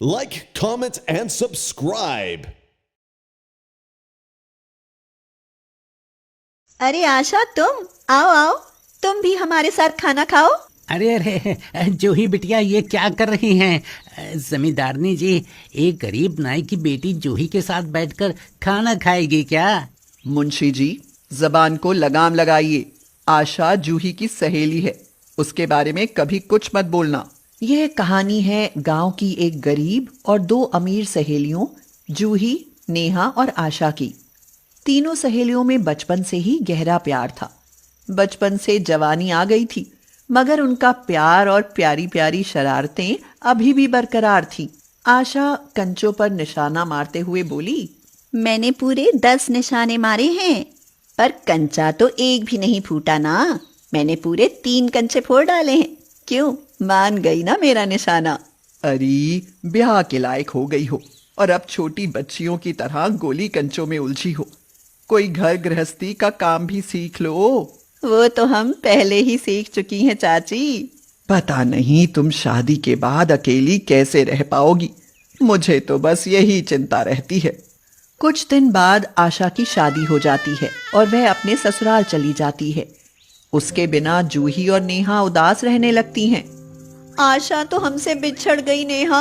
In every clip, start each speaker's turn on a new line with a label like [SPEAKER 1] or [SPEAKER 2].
[SPEAKER 1] Like, comment, and subscribe.
[SPEAKER 2] अरे आशा, तुम आओ आओ, तुम भी हमारे साथ खाना खाओ।
[SPEAKER 3] अरे अरे जूही बिटिया, ये क्या कर रही हैं? जमींदारनी जी, एक गरीब नाई की बेटी जूही के साथ बैठकर खाना खाएगी क्या?
[SPEAKER 4] मुंशी जी, जबान को लगाम लगाइए। आशा जूही की सहेली है, उसके बारे में कभी कुछ मत बोलना। यह कहानी है गांव की एक गरीब और दो अमीर सहेलियों जूही, नेहा और आशा की। तीनों सहेलियों में बचपन से ही गहरा प्यार था। बचपन से जवानी आ गई थी, मगर उनका प्यार और प्यारी प्यारी शरारतें अभी भी बरकरार थीं। आशा कंचों पर निशाना मारते हुए बोली,
[SPEAKER 2] मैंने पूरे 10 निशाने मारे हैं, पर कंचा तो एक भी नहीं फूटा ना। मैंने पूरे 3 कंचे फोड़ डाले हैं। क्यों, मान गई ना मेरा निशाना?
[SPEAKER 4] अरे, ब्याह के लायक हो गई हो और अब छोटी बच्चियों की तरह गोली कंचों में उलझी हो। कोई घर गृहस्थी का काम भी सीख लो।
[SPEAKER 2] वो तो हम पहले ही सीख चुकी हैं चाची।
[SPEAKER 4] पता नहीं तुम शादी के बाद अकेली कैसे रह पाओगी। मुझे तो बस यही चिंता रहती है। कुछ दिन बाद आशा की शादी हो जाती है और वह अपने ससुराल चली जाती है। उसके बिना जूही और नेहा उदास रहने लगती हैं।
[SPEAKER 2] आशा तो हमसे बिछड़ गई नेहा,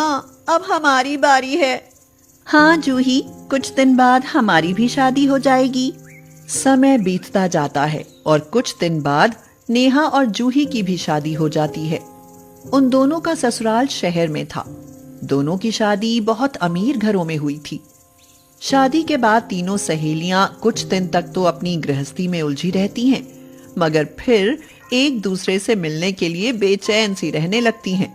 [SPEAKER 2] अब हमारी बारी है। हाँ जूही, कुछ दिन बाद हमारी भी शादी हो जाएगी।
[SPEAKER 4] समय बीतता जाता है और कुछ दिन बाद नेहा और जूही की भी शादी हो जाती है। उन दोनों का ससुराल शहर में था। दोनों की शादी बहुत अमीर घरों में हुई थी। शादी के बाद तीनों सहेलियां कुछ दिन तक तो अपनी गृहस्थी में उलझी रहती हैं, मगर फिर एक दूसरे से मिलने के लिए बेचैन सी रहने लगती हैं।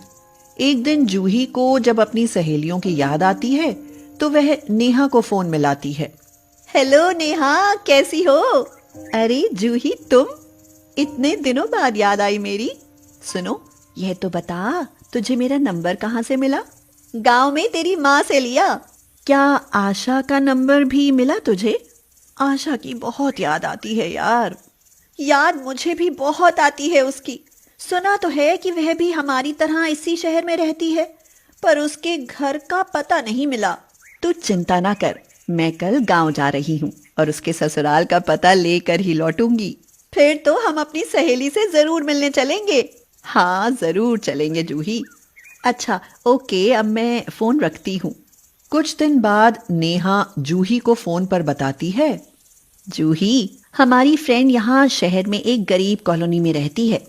[SPEAKER 4] एक दिन जूही को जब अपनी सहेलियों की याद आती है तो वह नेहा को फोन मिलाती है।
[SPEAKER 2] हेलो नेहा, कैसी हो? अरे जूही, तुम? इतने दिनों बाद याद आई मेरी। सुनो, यह तो बता, तुझे मेरा नंबर कहाँ से मिला? गांव में तेरी माँ से लिया। क्या आशा का नंबर भी मिला तुझे? आशा की बहुत याद आती है यार। याद मुझे भी बहुत आती है उसकी। सुना तो है कि वह भी हमारी तरह इसी शहर में रहती है, पर उसके घर का पता नहीं मिला। तू चिंता ना कर, मैं कल गांव जा रही हूँ और उसके ससुराल का पता लेकर ही लौटूंगी। फिर तो हम अपनी सहेली से जरूर मिलने चलेंगे। हाँ जरूर चलेंगे जूही। अच्छा ओके, अब मैं फोन रखती हूँ।
[SPEAKER 4] कुछ दिन बाद नेहा जूही को फोन पर बताती है,
[SPEAKER 2] जूही, हमारी फ्रेंड यहाँ शहर में एक गरीब कॉलोनी में रहती है।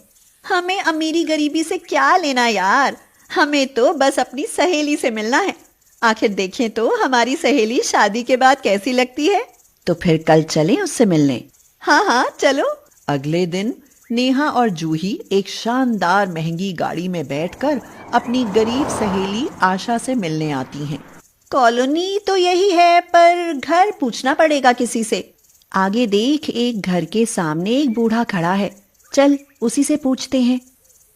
[SPEAKER 2] हमें अमीरी गरीबी से क्या लेना यार, हमें तो बस अपनी सहेली से मिलना है। आखिर देखें तो हमारी सहेली शादी के बाद कैसी लगती है। तो फिर कल चलें उससे मिलने। हाँ हाँ चलो।
[SPEAKER 4] अगले दिन नेहा और जूही एक शानदार महंगी गाड़ी में बैठकर अपनी गरीब सहेली आशा से मिलने आती हैं।
[SPEAKER 2] कॉलोनी तो यही है, पर घर पूछना पड़ेगा किसी से। आगे देख, एक घर के सामने एक बूढ़ा खड़ा है, चल उसी से पूछते हैं।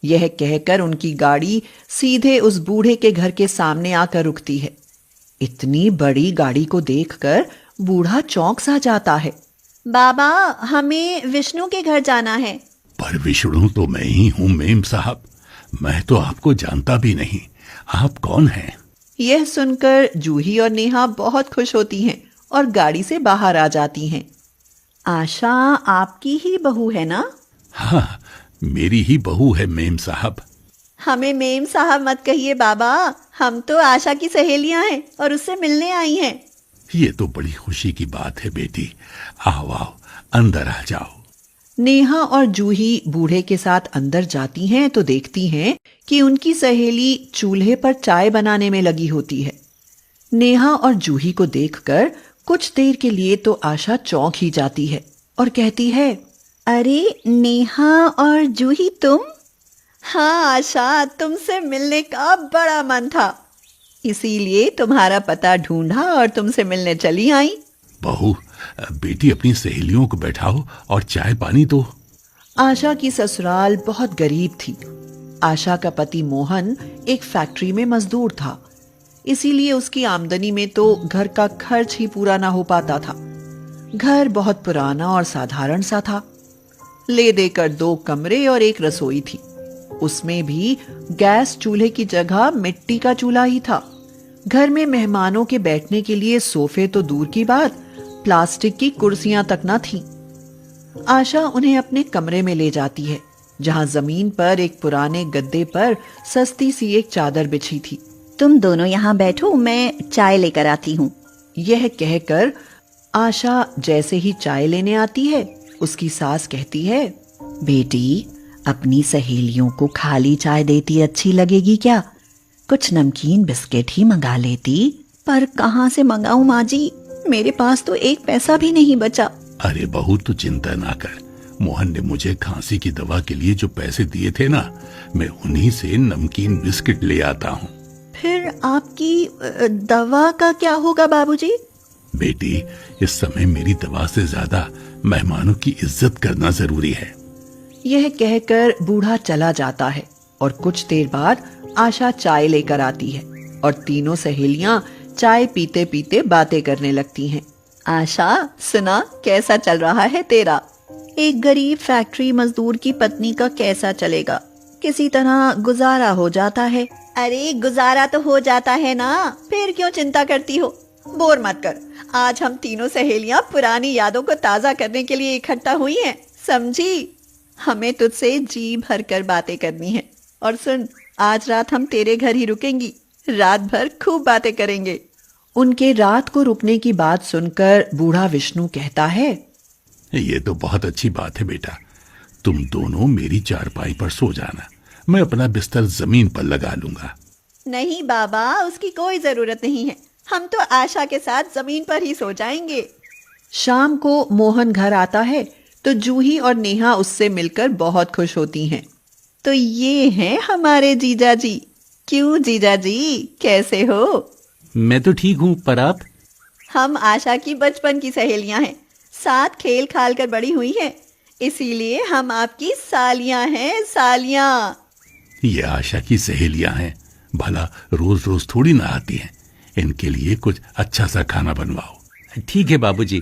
[SPEAKER 4] यह कहकर उनकी गाड़ी सीधे उस बूढ़े के घर के सामने आकर रुकती है। इतनी बड़ी गाड़ी को देखकर बूढ़ा चौंक सा जाता है।
[SPEAKER 2] बाबा, हमें विष्णु के घर जाना है।
[SPEAKER 5] पर विष्णु तो मैं ही हूँ मेम साहब, मैं तो आपको जानता भी नहीं। आप कौन हैं?
[SPEAKER 4] यह सुनकर जूही और नेहा बहुत खुश होती हैं और गाड़ी से बाहर आ जाती हैं।
[SPEAKER 2] आशा आपकी ही बहू है ना?
[SPEAKER 5] हाँ, मेरी ही बहू है मेम साहब।
[SPEAKER 2] हमें मेम साहब मत कहिए बाबा, हम तो आशा की सहेलियां हैं और उससे मिलने आई हैं।
[SPEAKER 5] ये तो बड़ी खुशी की बात है बेटी। आओ आओ, अंदर आ जाओ।
[SPEAKER 4] नेहा और जूही बूढ़े के साथ अंदर जाती हैं तो देखती हैं कि उनकी सहेली चूल्हे पर चाय बनाने में लगी होती है। नेहा और जूही को देखकर कुछ देर के लिए तो आशा चौंक ही जाती है और कहती है,
[SPEAKER 2] अरे नेहा और जूही, तुम? हाँ आशा, तुमसे मिलने का बड़ा मन था, इसीलिए तुम्हारा पता ढूंढा और तुमसे मिलने चली आई।
[SPEAKER 5] बहू, बेटी अपनी सहेलियों को बैठाओ और चाय पानी दो।
[SPEAKER 4] आशा की ससुराल बहुत गरीब थी। आशा का पति मोहन एक फैक्ट्री में मजदूर था, इसीलिए उसकी आमदनी में तो घर का खर्च ही पूरा ना हो पाता था। घर बहुत पुराना और साधारण सा था। ले देकर 2 कमरे और एक रसोई थी। उसमें भी गैस चूल्हे की जगह मिट्टी का चूल्हा ही था। घर में मेहमानों के बैठने के लिए सोफे तो दूर की बात, प्लास्टिक की कुर्सियां तक न थीं। आशा उन्हें अपने कमरे में ले जाती है, जहां जमीन पर एक पुराने गद्दे पर सस्ती सी एक चादर बिछी थी।
[SPEAKER 2] तुम दोनों यहाँ बैठो, मैं चाय लेकर आती हूँ।
[SPEAKER 4] यह कहकर आशा जैसे ही चाय लेने आती है, उसकी सास कहती है,
[SPEAKER 2] बेटी, अपनी सहेलियों को खाली चाय देती अच्छी लगेगी क्या? कुछ नमकीन बिस्किट ही मंगा लेती। पर कहाँ से मंगाऊं माँ जी, मेरे पास तो एक पैसा भी नहीं बचा।
[SPEAKER 5] अरे बहू, तू चिंता ना कर। मोहन ने मुझे खांसी की दवा के लिए जो पैसे दिए थे ना, मैं उन्हीं से नमकीन बिस्किट ले आता हूँ।
[SPEAKER 2] फिर आपकी दवा का क्या होगा बाबूजी?
[SPEAKER 5] बेटी, इस समय मेरी दवा से ज्यादा मेहमानों की इज्जत करना जरूरी है।
[SPEAKER 4] यह कहकर बूढ़ा चला जाता है और कुछ देर बाद आशा चाय लेकर आती है और तीनों सहेलियां चाय पीते पीते बातें करने लगती हैं।
[SPEAKER 2] आशा, सुना कैसा चल रहा है तेरा? एक गरीब फैक्ट्री मजदूर की पत्नी का कैसा चलेगा? किसी तरह गुजारा हो जाता है। अरे गुजारा तो हो जाता है ना, फिर क्यों चिंता करती हो? बोर मत कर। आज हम तीनों सहेलियां पुरानी यादों को ताजा करने के लिए इकट्ठा हुई हैं, समझी? हमें तुझसे जी भर कर बातें करनी है। और सुन, आज रात हम तेरे घर ही रुकेंगी, रात भर खूब बातें करेंगे।
[SPEAKER 4] उनके रात को रुकने की बात सुनकर बूढ़ा विष्णु कहता है,
[SPEAKER 5] ये तो बहुत अच्छी बात है बेटा। तुम दोनों मेरी चारपाई पर सो जाना, मैं अपना बिस्तर जमीन पर लगा लूंगा।
[SPEAKER 2] नहीं बाबा, उसकी कोई जरूरत नहीं है, हम तो आशा के साथ जमीन पर ही सो जाएंगे।
[SPEAKER 4] शाम को मोहन घर आता है तो जूही और नेहा उससे मिलकर बहुत खुश होती हैं।
[SPEAKER 2] तो ये हैं हमारे जीजा जी। क्यों जीजा जी, कैसे हो?
[SPEAKER 3] मैं तो ठीक हूँ, पर आप?
[SPEAKER 2] हम आशा की बचपन की सहेलियां हैं, साथ खेल खाल कर बड़ी हुई हैं, इसीलिए हम आपकी सालियां हैं, सालियां।
[SPEAKER 5] ये आशा की सहेलियां हैं, भला रोज रोज थोड़ी ना आती हैं। इनके लिए कुछ अच्छा सा खाना बनवाओ।
[SPEAKER 3] ठीक है बाबूजी।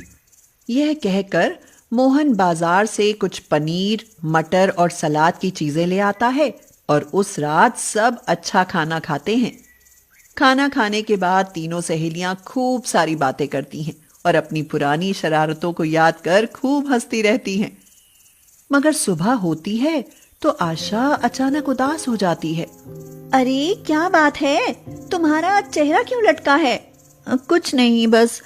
[SPEAKER 4] यह कहकर मोहन बाजार से कुछ पनीर, मटर और सलाद की चीजें ले आता है और उस रात सब अच्छा खाना खाते हैं। खाना खाने के बाद तीनों सहेलियां खूब सारी बातें करती हैं और अपनी पुरानी शरारतों को याद कर खूब हंसती रहती हैं। मगर सुबह होती है तो आशा अचानक उदास हो जाती है।
[SPEAKER 2] अरे क्या बात है, तुम्हारा चेहरा क्यों लटका है? कुछ नहीं, बस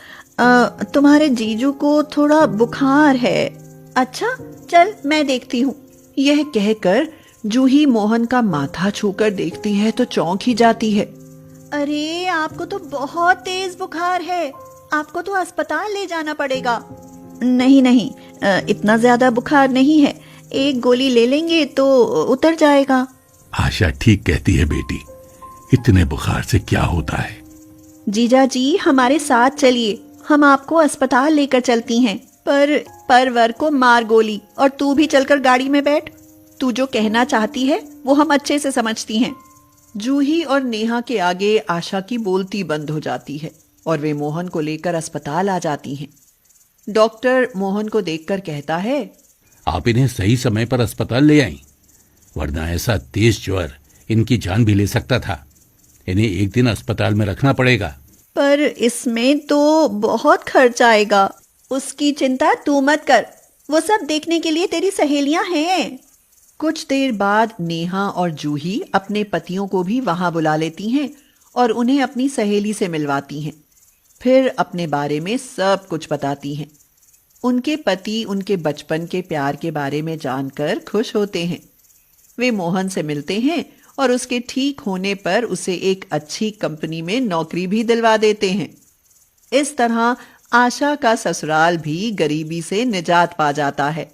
[SPEAKER 2] तुम्हारे जीजू को थोड़ा बुखार है। अच्छा, चल मैं देखती हूँ।
[SPEAKER 4] यह कहकर जूही मोहन का माथा छूकर देखती है तो चौंक ही जाती है।
[SPEAKER 2] अरे आपको तो बहुत तेज बुखार है, आपको तो अस्पताल ले जाना पड़ेगा। नहीं नहीं, इतना ज्यादा बुखार नहीं है, एक गोली ले लेंगे तो उतर जाएगा।
[SPEAKER 5] आशा ठीक कहती है बेटी, इतने बुखार से क्या होता है।
[SPEAKER 2] जीजा जी, हमारे साथ चलिए, हम आपको अस्पताल लेकर चलती हैं। पर वर को मार गोली, और तू भी चलकर गाड़ी में बैठ। तू जो कहना चाहती है वो हम अच्छे से समझती हैं।
[SPEAKER 4] जूही और नेहा के आगे आशा की बोलती बंद हो जाती है और वे मोहन को लेकर अस्पताल आ जाती हैं। डॉक्टर मोहन को देखकर कहता है,
[SPEAKER 3] आप इन्हें सही समय पर अस्पताल ले आईं, वरना ऐसा तेज ज्वर इनकी जान भी ले सकता था। इन्हें एक दिन अस्पताल में रखना पड़ेगा।
[SPEAKER 2] पर इसमें तो बहुत खर्च आएगा। उसकी चिंता तू मत कर, वो सब देखने के लिए तेरी सहेलियां हैं।
[SPEAKER 4] कुछ देर बाद नेहा और जूही अपने पतियों को भी वहां बुला लेती हैं और उन्हें अपनी सहेली से मिलवाती हैं। फिर अपने बारे में सब कुछ बताती हैं। उनके पति उनके बचपन के प्यार के बारे में जानकर खुश होते हैं। वे मोहन से मिलते हैं और उसके ठीक होने पर उसे एक अच्छी कंपनी में नौकरी भी दिलवा देते हैं। इस तरह आशा का ससुराल भी गरीबी से निजात पा जाता है।